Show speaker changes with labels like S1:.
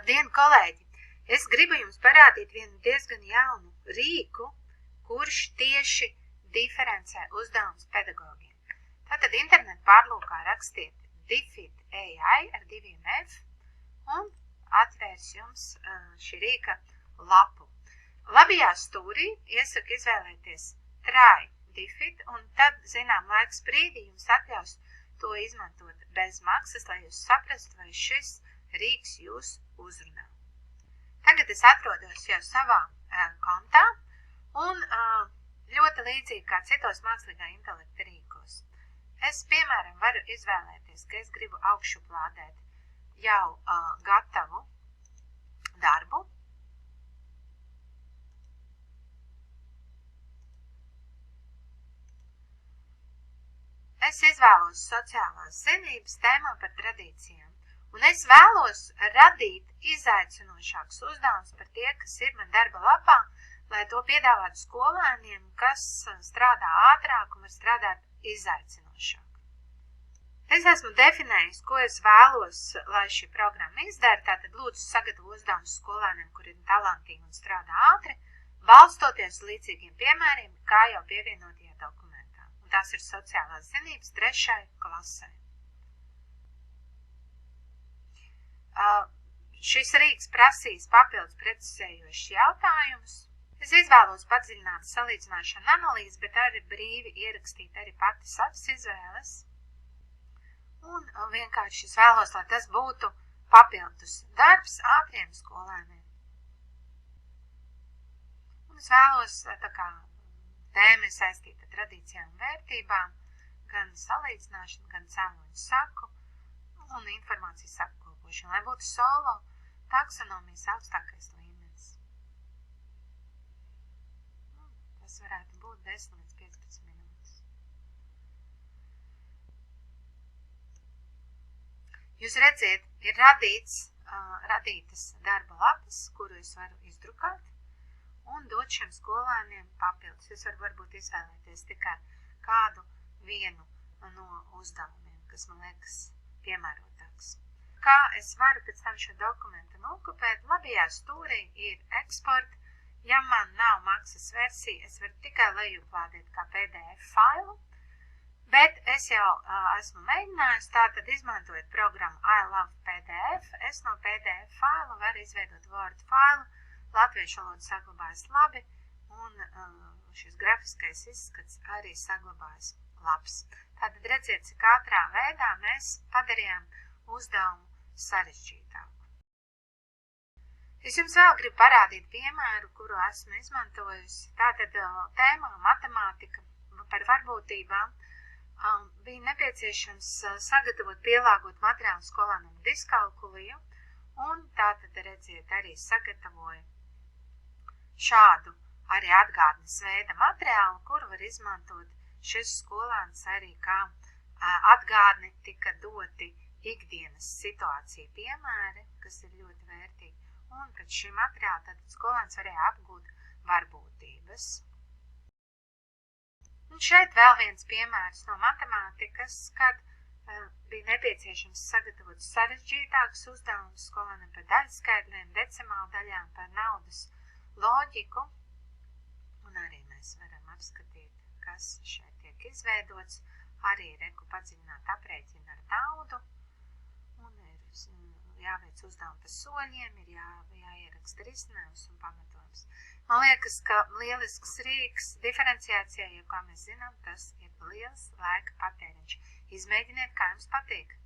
S1: Labdien, kolēģi! Es gribu jums parādīt vienu diezgan jaunu rīku, kurš tieši diferencē uzdevumus pedagogiem. Tātad internetu pārlūkā rakstiet Difit AI ar 2F un atvērs jums šī rīka lapu. Labajā stūrī iesaku izvēlēties Try Difit un tad, zinām, laiks brīdī jums atļaus to izmantot bez maksas, lai jūs saprastu, vai šis rīks jūs uzrunā. Tagad es atrodos jau savā kontā un ļoti līdzīgi kā citos mākslīgā intelekta rīkos. Es, piemēram, varu izvēlēties, ka es gribu augšuplādēt jau gatavu darbu. Es izvēlos sociālās zinības tēmā par tradīcijām. Un es vēlos radīt izaicinošākus uzdevumus par tie, kas ir man darba lapā, lai to piedāvātu skolēniem, kas strādā ātrāk un var strādāt izaicinošāk. Es esmu definējis, ko es vēlos, lai šī programma izdara, tātad lūdzu sagatavo uzdevumus skolēniem, kuri ir talantīgi un strādā ātri, balstoties līdzīgiem piemēriem, kā jau pievienotajā dokumentā. Un tās ir sociālās zinības 3. klasē. Šis rīks prasīs papildus precizējošus jautājumus. Es izvēlos padziļināt salīdzināšanu analīzi, bet arī brīvi ierakstīt arī pati savas izvēles. Un vienkārši es vēlos, lai tas būtu papildus darbs ātriem skolēniem. Un es vēlos, tā kā tēma ir saistīta ar tradīcijām un vērtībām, gan salīdzināšanu, gan cēloņu saku un informācijas apkopošanu, lai būtu solo taksonomijas augstākais līmenis. Tas varētu būt 10 līdz 15 minūtes. Jūs redziet, ir radītas darba lapas, kuru es varu izdrukāt un dot šiem skolēniem papildus. Es varu varbūt izvēlēties tikai kādu vienu no uzdevumiem, kas man liekas piemērotāks. Kā es varu pēc tam šo dokumentu nokopēt? Labajā stūrī ir eksport. Ja man nav maksas versija, es varu tikai lejuplādēt kā PDF failu, bet es jau esmu mēģinājusi, tātad izmantojot programmu I Love PDF, es no PDF failu varu izveidot Word failu, latviešu valoda saglabājas labi un šis grafiskais izskats arī saglabājas labs. Tātad redziet, cik ātrā veidā mēs padarījām uzdevumu sarežģītāku. Es jums vēl gribu parādīt piemēru, kuru esmu izmantojusi. Tātad tēmā matemātika par varbūtībām bija nepieciešams sagatavot pielāgot materiālu skolēnam diskalkuliju, un tātad, redziet, arī sagatavoju šādu arī atgādnes veida materiālu, kuru var izmantot šis skolēns arī kā atgādni tika doti ikdienas situācija piemēri, kas ir ļoti vērtīgi, un pēc šī materiāla tad skolēns varēja apgūt varbūtības. Un šeit vēl viens piemērs no matemātikas, kad bija nepieciešams sagatavot sarežģītākus uzdevumus skolēniem par daļskaitļiem, decimālu daļām, par naudas loģiku, un arī mēs varam apskatīt, kas šeit tiek izveidots, arī reku padziļināt aprēķinu ar naudu, un ir jāveic uzdevumi pa soļiem, ir jāieraksta risinājums un pamatojums. Man liekas, ka lielisks rīks diferenciācijā, jo, kā mēs zinām, tas ir liels laika patēriņš. Izmēģiniet, kā jums patīk.